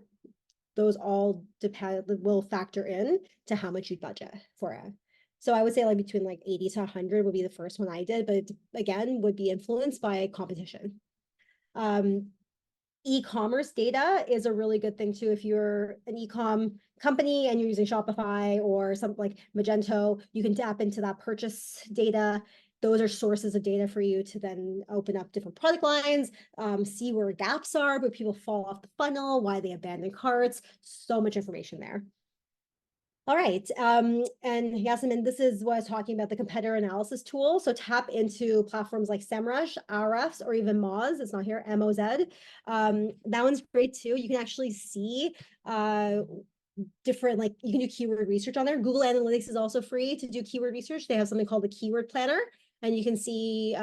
those all depend, will factor in to how much you budget for it. So I would say like between like 80 to 100 would be the first one I did, but it, again, would be influenced by competition. E-commerce data is a really good thing too. If you're an e-com company and you're using Shopify or something like Magento, you can tap into that purchase data. Those are sources of data for you to then open up different product lines, see where gaps are, where people fall off the funnel, why they abandon carts, so much information there. All right, and Yasmin, this is what I was talking about, the competitor analysis tool. So tap into platforms like SEMrush, Ahrefs, or even Moz. It's not here, M-O-Z. That one's great too. You can actually see different, like you can do keyword research on there. Google Analytics is also free to do keyword research. They have something called the Keyword Planner, and you can see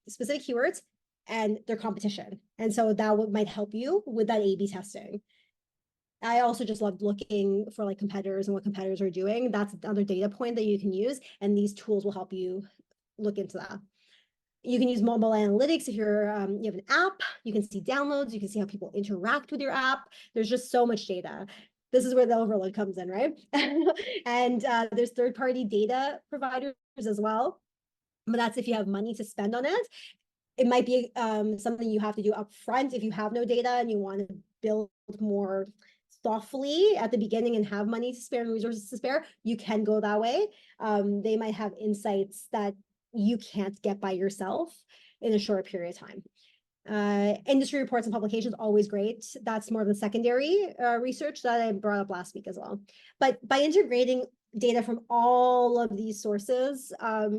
specific keywords and their competition. And so that might help you with that A/B testing. I also just love looking for like competitors and what competitors are doing. That's another data point that you can use, and these tools will help you look into that. You can use mobile analytics if you're you have an app. You can see downloads. You can see how people interact with your app. There's just so much data. This is where the overload comes in, right? And there's third-party data providers as well, but that's if you have money to spend on it. It might be something you have to do upfront if you have no data and you want to build more thoughtfully at the beginning and have money to spare and resources to spare. You can go that way. They might have insights that you can't get by yourself in a short period of time. Industry reports and publications, always great. That's more of the secondary research that I brought up last week as well. But by integrating data from all of these sources,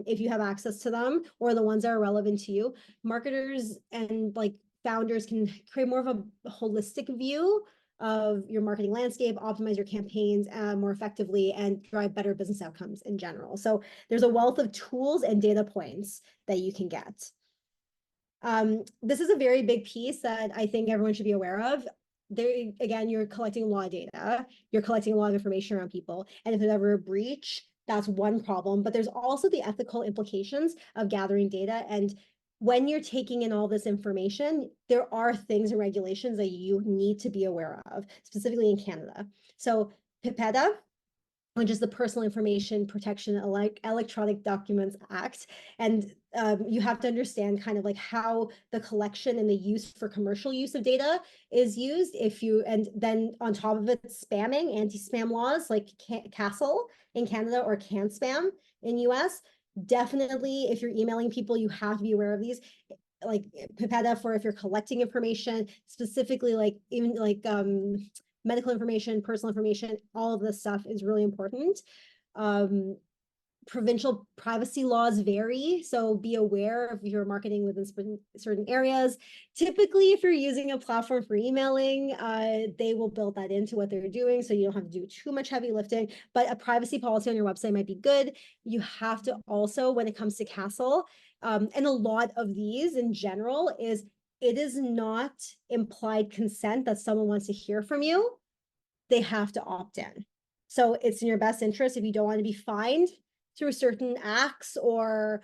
if you have access to them or the ones that are relevant to you, marketers and like founders can create more of a holistic view of your marketing landscape, optimize your campaigns more effectively, and drive better business outcomes in general. So there's a wealth of tools and data points that you can get. This is a very big piece that I think everyone should be aware of. there again, you're collecting a lot of data, you're collecting a lot of information around people, and if there's ever a breach, that's one problem. But there's also the ethical implications of gathering data. And when you're taking in all this information, there are things and regulations that you need to be aware of, specifically in Canada. So PIPEDA, which is the Personal Information Protection Electronic Documents Act. And you have to understand kind of like how the collection and the use for commercial use of data is used. And then on top of it, spamming, anti-spam laws like CASL in Canada or CAN-SPAM in US. Definitely, if you're emailing people, you have to be aware of these. Like PIPEDA for if you're collecting information, specifically like even like medical information, personal information, all of this stuff is really important. Provincial privacy laws vary, so be aware if you're marketing within certain areas. Typically, if you're using a platform for emailing, they will build that into what they're doing, so you don't have to do too much heavy lifting, but a privacy policy on your website might be good. You have to also, when it comes to CASL, and a lot of these in general, is it is not implied consent that someone wants to hear from you. They have to opt in. So it's in your best interest if you don't want to be fined through certain acts or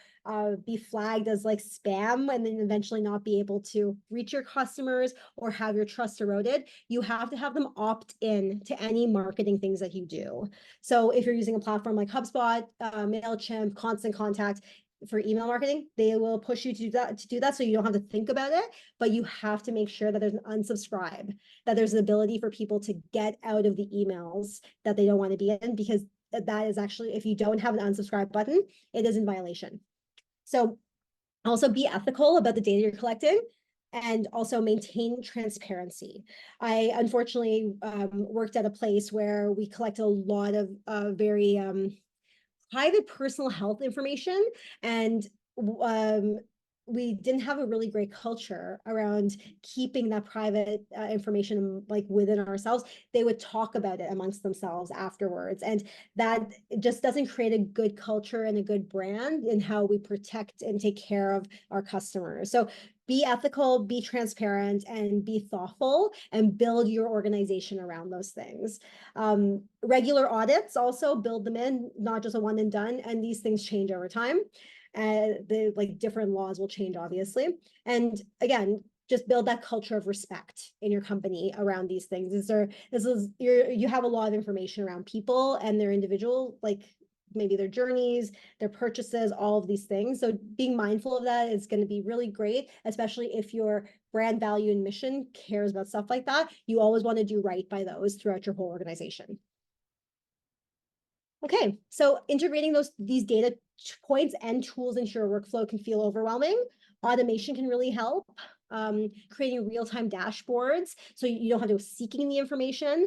be flagged as like spam and then eventually not be able to reach your customers or have your trust eroded, you have to have them opt in to any marketing things that you do. So if you're using a platform like HubSpot, MailChimp, Constant Contact, for email marketing, they will push you to do that so you don't have to think about it, but you have to make sure that there's an unsubscribe, that there's an ability for people to get out of the emails that they don't want to be in, because that is actually, if you don't have an unsubscribe button, it is in violation. So also be ethical about the data you're collecting and also maintain transparency. I unfortunately worked at a place where we collected a lot of very private personal health information, and we didn't have a really great culture around keeping that private information like within ourselves. They would talk about it amongst themselves afterwards, and that just doesn't create a good culture and a good brand in how we protect and take care of our customers. So be ethical, be transparent, and be thoughtful, and build your organization around those things. Regular audits also, build them in, not just a one and done, and these things change over time. The like different laws will change, obviously. And again, just build that culture of respect in your company around these things. You have a lot of information around people and their individual, like maybe their journeys, their purchases, all of these things. So being mindful of that is going to be really great, especially if your brand value and mission cares about stuff like that. You always want to do right by those throughout your whole organization. Okay, so integrating these data points and tools into your workflow can feel overwhelming. Automation can really help. Creating real-time dashboards so you don't have to go seeking the information.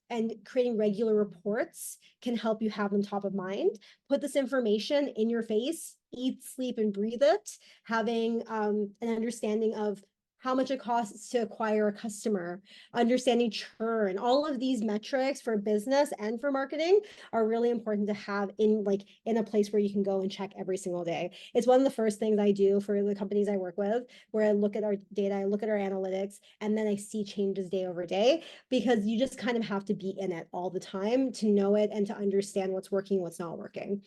And creating regular reports can help you have them top of mind. Put this information in your face, eat, sleep, and breathe it. Having an understanding of how much it costs to acquire a customer, understanding churn, all of these metrics for business and for marketing are really important to have in a place where you can go and check every single day. It's one of the first things I do for the companies I work with, where I look at our data, I look at our analytics, and then I see changes day over day, because you just kind of have to be in it all the time to know it and to understand what's working, what's not working.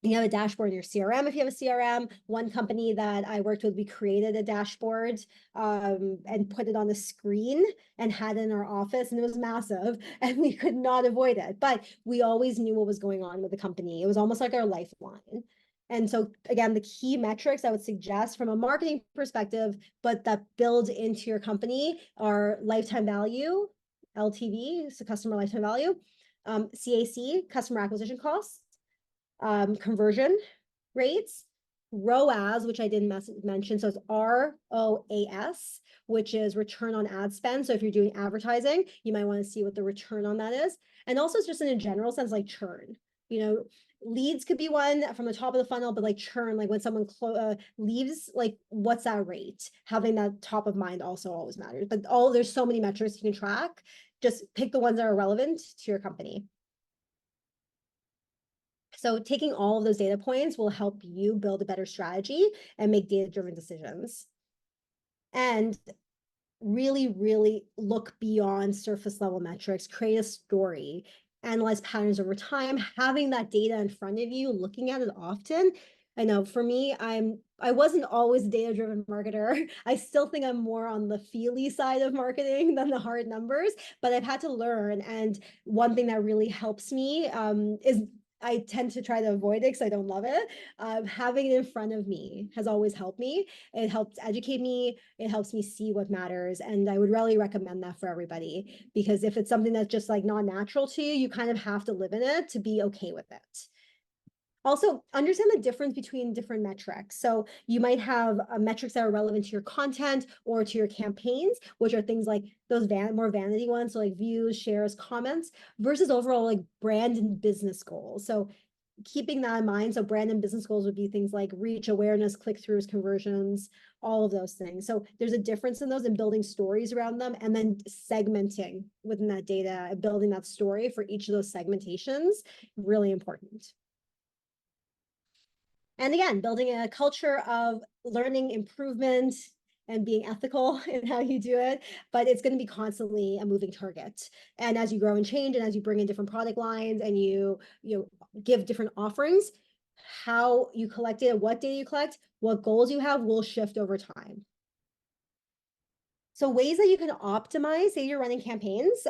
You have a dashboard in your CRM if you have a CRM. One company that I worked with, we created a dashboard and put it on the screen and had it in our office, and it was massive and we could not avoid it. But we always knew what was going on with the company. It was almost like our lifeline. And so again, the key metrics I would suggest from a marketing perspective, but that build into your company, are lifetime value, LTV, so customer lifetime value, CAC, customer acquisition costs, conversion rates, ROAS, which I didn't mention. So it's ROAS, which is return on ad spend. So if you're doing advertising, you might want to see what the return on that is. And also it's just in a general sense, like churn. Leads could be one from the top of the funnel, but like churn, like when someone leaves, like what's that rate? Having that top of mind also always matters. But there's so many metrics you can track. Just pick the ones that are relevant to your company. So taking all of those data points will help you build a better strategy and make data-driven decisions. And really, really look beyond surface level metrics, create a story, analyze patterns over time, having that data in front of you, looking at it often. I know for me, I wasn't always a data-driven marketer. I still think I'm more on the feely side of marketing than the hard numbers, but I've had to learn. And one thing that really helps me is I tend to try to avoid it because I don't love it. Having it in front of me has always helped me. It helps educate me. It helps me see what matters. And I would really recommend that for everybody, because if it's something that's just like not natural to you, you kind of have to live in it to be okay with it. Also, understand the difference between different metrics. So you might have metrics that are relevant to your content or to your campaigns, which are things like those more vanity ones, so like views, shares, comments, versus overall like brand and business goals. So keeping that in mind, so brand and business goals would be things like reach, awareness, click-throughs, conversions, all of those things. So there's a difference in those and building stories around them, and then segmenting within that data, building that story for each of those segmentations, really important. And again, building a culture of learning, improvement, and being ethical in how you do it, but it's going to be constantly a moving target. And as you grow and change, and as you bring in different product lines, and you give different offerings, how you collect data, what data you collect, what goals you have will shift over time. So ways that you can optimize, say you're running campaigns,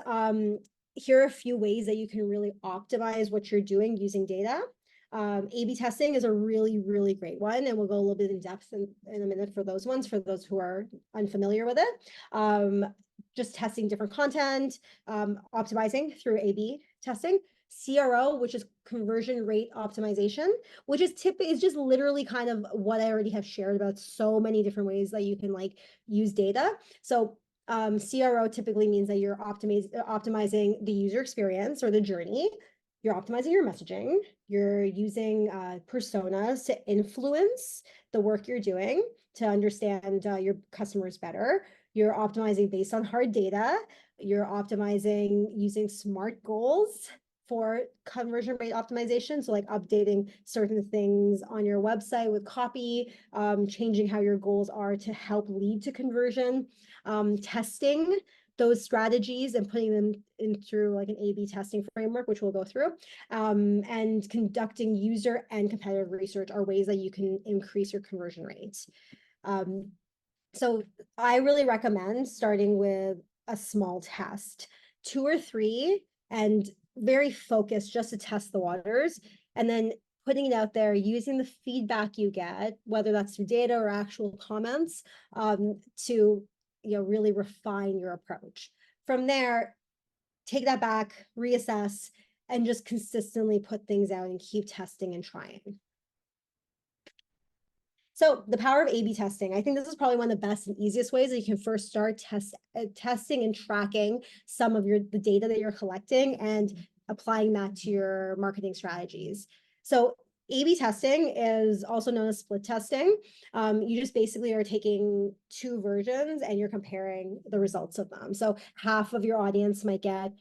here are a few ways that you can really optimize what you're doing using data. A/B testing is a really, really great one, and we'll go a little bit in depth in a minute for those ones, for those who are unfamiliar with it. Just testing different content, optimizing through A/B testing. CRO, which is conversion rate optimization, which is just literally kind of what I already have shared about so many different ways that you can like use data. So CRO typically means that you're optimizing the user experience or the journey. You're optimizing your messaging. You're using personas to influence the work you're doing to understand your customers better. You're optimizing based on hard data. You're optimizing using SMART goals for conversion rate optimization. So like updating certain things on your website with copy, changing how your goals are to help lead to conversion, testing those strategies and putting them in through like an A/B testing framework, which we'll go through, and conducting user and competitive research are ways that you can increase your conversion rates. So I really recommend starting with a small test, 2 or 3, and very focused just to test the waters, and then putting it out there, using the feedback you get, whether that's through data or actual comments, to really refine your approach. From there, take that back, reassess, and just consistently put things out and keep testing and trying. So the power of A/B testing, I think this is probably one of the best and easiest ways that you can first start testing and tracking some of the data that you're collecting and applying that to your marketing strategies. So A/B testing is also known as split testing. You just basically are taking 2 versions and you're comparing the results of them. So half of your audience might get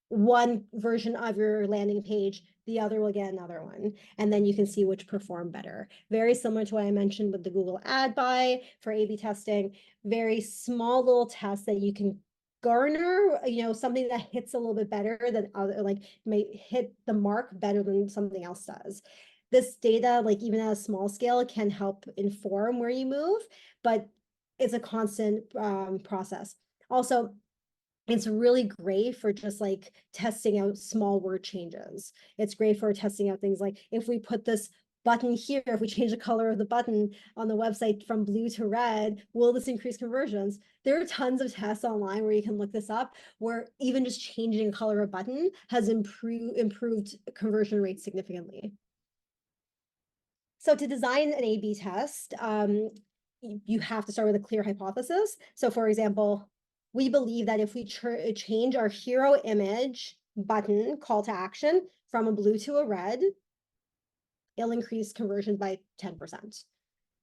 one version of your landing page, the other will get another one, and then you can see which perform better. Very similar to what I mentioned with the Google ad buy for A/B testing. Very small little tests that you can garner, something that hits a little bit better than other, like may hit the mark better than something else does. This data, like even at a small scale, can help inform where you move, but it's a constant process. Also, it's really great for just like testing out small word changes. It's great for testing out things like if we put this button here, if we change the color of the button on the website from blue to red, will this increase conversions? There are tons of tests online where you can look this up, where even just changing color of button has improved conversion rates significantly. So to design an A/B test, you have to start with a clear hypothesis. So for example, we believe that if we change our hero image button call to action from a blue to a red, it'll increase conversion by 10%.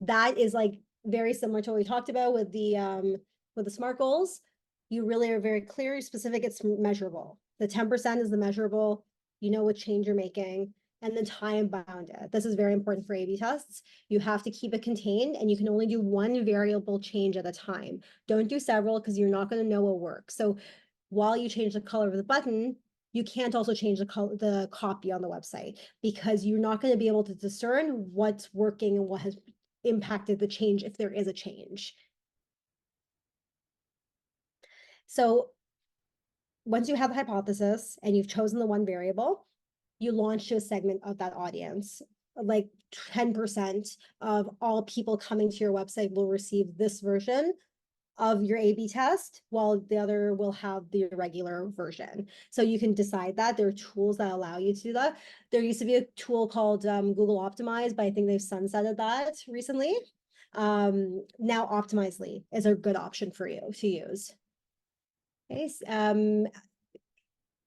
That is like very similar to what we talked about with the SMART goals. You really are very clear, specific, it's measurable. The 10% is the measurable, what change you're making. and then time bound it. This is very important for A/B tests. You have to keep it contained, and you can only do one variable change at a time. Don't do several because you're not going to know what works. So while you change the color of the button, you can't also change the copy on the website because you're not going to be able to discern what's working and what has impacted the change if there is a change. So once you have the hypothesis and you've chosen the one variable, you launch to a segment of that audience. Like 10% of all people coming to your website will receive this version of your A/B test, while the other will have the regular version. So you can decide that. There are tools that allow you to do that. There used to be a tool called Google Optimize, but I think they've sunsetted that recently. Now Optimizely is a good option for you to use. Okay,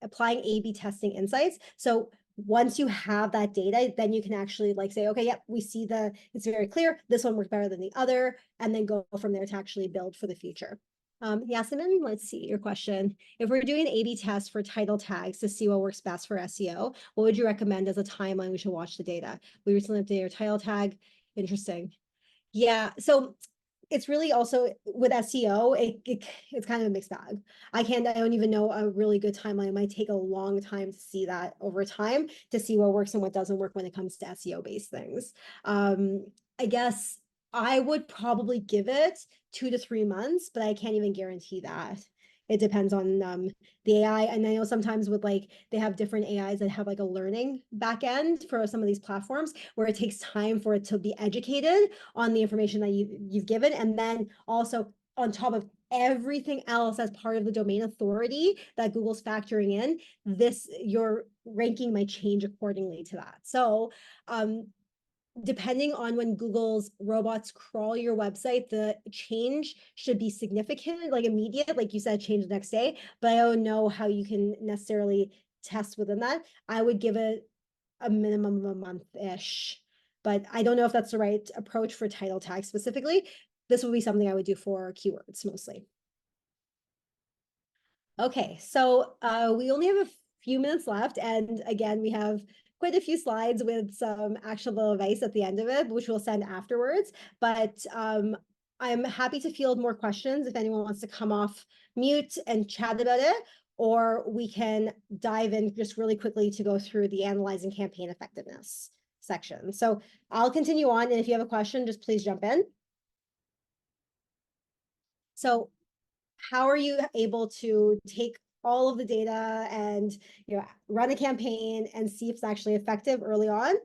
applying A/B testing insights. So once you have that data, then you can actually like say, okay, yep, we see it's very clear, this one worked better than the other, and then go from there to actually build for the future. Yasemin, let's see your question. If we're doing an A/B test for title tags to see what works best for SEO, what would you recommend as a timeline we should watch the data? We recently updated our title tag. Interesting. Yeah, so it's really also with SEO, it's kind of a mixed bag. I don't even know a really good timeline. It might take a long time to see that over time to see what works and what doesn't work when it comes to SEO based things. I guess I would probably give it 2 to 3 months, but I can't even guarantee that. It depends on the AI. And I know sometimes with like, they have different AIs that have like a learning backend for some of these platforms where it takes time for it to be educated on the information that you've given. And then also on top of everything else as part of the domain authority that Google's factoring in, your ranking might change accordingly to that. So depending on when Google's robots crawl your website, the change should be significant, like immediate, like you said, change the next day. But I don't know how you can necessarily test within that. I would give it a minimum of a month-ish, but I don't know if that's the right approach for title tags specifically. This would be something I would do for keywords mostly. Okay, so we only have a few minutes left. And again, we have quite a few slides with some actionable advice at the end of it, which we'll send afterwards. But I'm happy to field more questions if anyone wants to come off mute and chat about it, or we can dive in just really quickly to go through the analyzing campaign effectiveness section. So I'll continue on, and if you have a question, just please jump in. So how are you able to take all of the data and run a campaign and see if it's actually effective early on?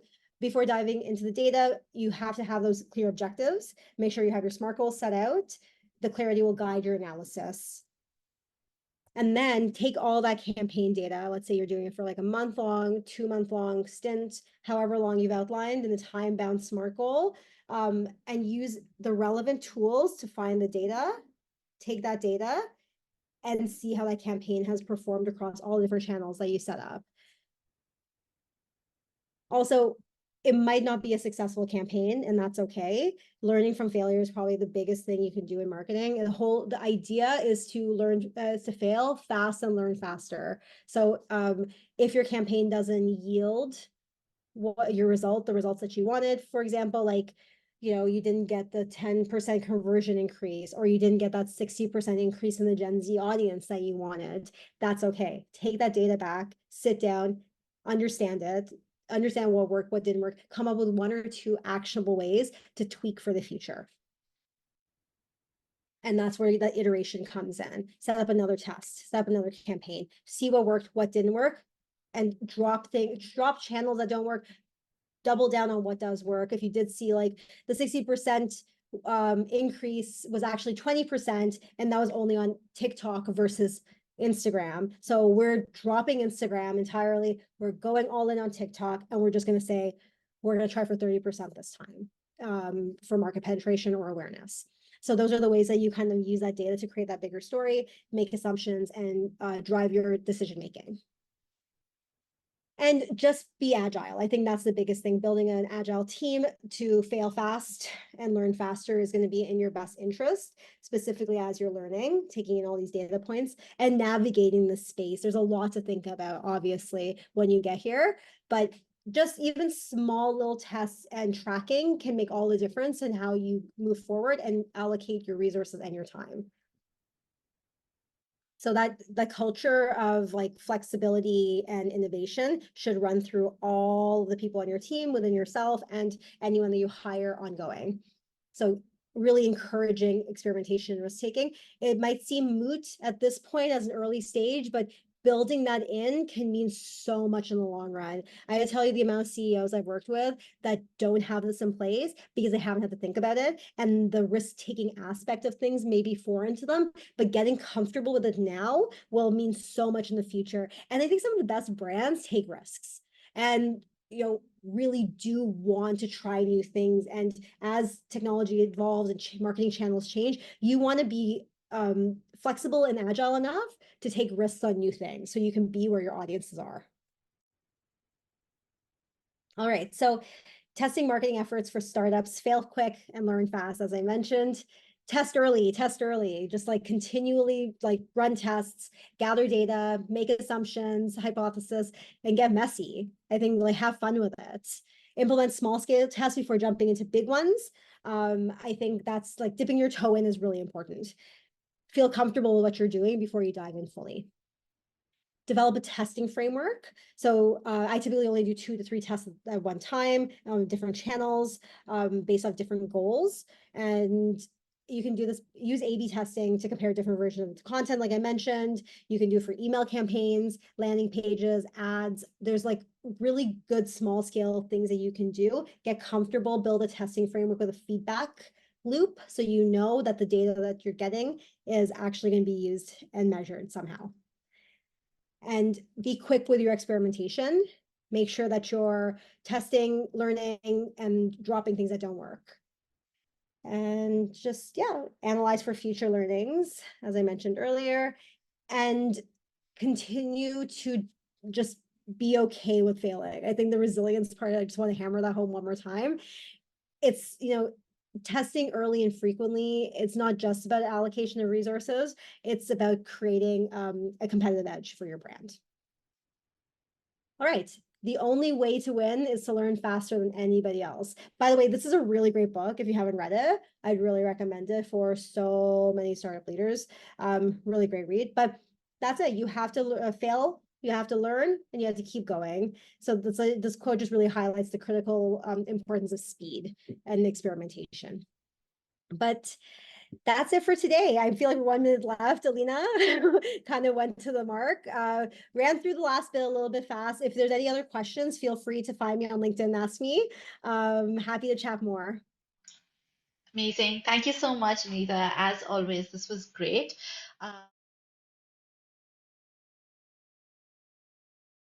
Before diving into the data, you have to have those clear objectives. Make sure you have your SMART goals set out. The clarity will guide your analysis. And then take all that campaign data. Let's say you're doing it for like a month-long, 2-month-long stint, however long you've outlined in the time-bound SMART goal, and use the relevant tools to find the data. Take that data and see how that campaign has performed across all the different channels that you set up. Also, it might not be a successful campaign, and that's okay. Learning from failure is probably the biggest thing you can do in marketing. And the idea is to learn to fail fast and learn faster. So if your campaign doesn't yield the results that you wanted, for example, like you didn't get the 10% conversion increase, or you didn't get that 60% increase in the Gen Z audience that you wanted, that's okay. Take that data back, sit down, understand it, understand what worked, what didn't work, come up with 1 or 2 actionable ways to tweak for the future. And that's where that iteration comes in. Set up another test, set up another campaign, see what worked, what didn't work, and drop channels that don't work, double down on what does work. If you did see like the 60% increase was actually 20%, and that was only on TikTok versus Instagram. So we're dropping Instagram entirely. We're going all in on TikTok, and we're just going to say, we're going to try for 30% this time for market penetration or awareness. So those are the ways that you kind of use that data to create that bigger story, make assumptions, and drive your decision-making. And just be agile. I think that's the biggest thing. Building an agile team to fail fast and learn faster is going to be in your best interest, specifically as you're learning, taking in all these data points and navigating the space. There's a lot to think about, obviously, when you get here, but just even small little tests and tracking can make all the difference in how you move forward and allocate your resources and your time. So that the culture of like flexibility and innovation should run through all the people on your team, within yourself, and anyone that you hire ongoing. So really encouraging experimentation and risk taking. It might seem moot at this point as an early stage, but building that in can mean so much in the long run. I can tell you the amount of CEOs I've worked with that don't have this in place because they haven't had to think about it. And the risk-taking aspect of things may be foreign to them, but getting comfortable with it now will mean so much in the future. And I think some of the best brands take risks. And really do want to try new things. And as technology evolves and marketing channels change, you want to be flexible and agile enough to take risks on new things so you can be where your audiences are. All right, so testing marketing efforts for startups: fail quick and learn fast, as I mentioned. Test early, just like continually like run tests, gather data, make assumptions, hypothesis, and get messy. I think like have fun with it. Implement small scale tests before jumping into big ones. I think that's like dipping your toe in is really important. Feel comfortable with what you're doing before you dive in fully. Develop a testing framework. So I typically only do 2 to 3 tests at one time on different channels based on different goals. And you can do this, use A/B testing to compare different versions of content, like I mentioned. You can do it for email campaigns, landing pages, ads. There's like really good small scale things that you can do. Get comfortable, build a testing framework with a feedback loop so you know that the data that you're getting is actually going to be used and measured somehow. And be quick with your experimentation. Make sure that you're testing, learning, and dropping things that don't work. And just, yeah, analyze for future learnings, as I mentioned earlier, and continue to just be okay with failing. I think the resilience part, I just want to hammer that home one more time. It's, testing early and frequently. It's not just about allocation of resources. It's about creating a competitive edge for your brand. All right. The only way to win is to learn faster than anybody else. By the way, this is a really great book. If you haven't read it, I'd really recommend it for so many startup leaders. Really great read. But that's it. You have to fail, you have to learn, and you have to keep going. So this quote just really highlights the critical importance of speed and experimentation. But that's it for today. I feel like 1 minute left. Alina kind of went to the mark. Ran through the last bit a little bit fast. If there's any other questions, feel free to find me on LinkedIn and ask me. Happy to chat more. Amazing. Thank you so much, Anita. As always, this was great.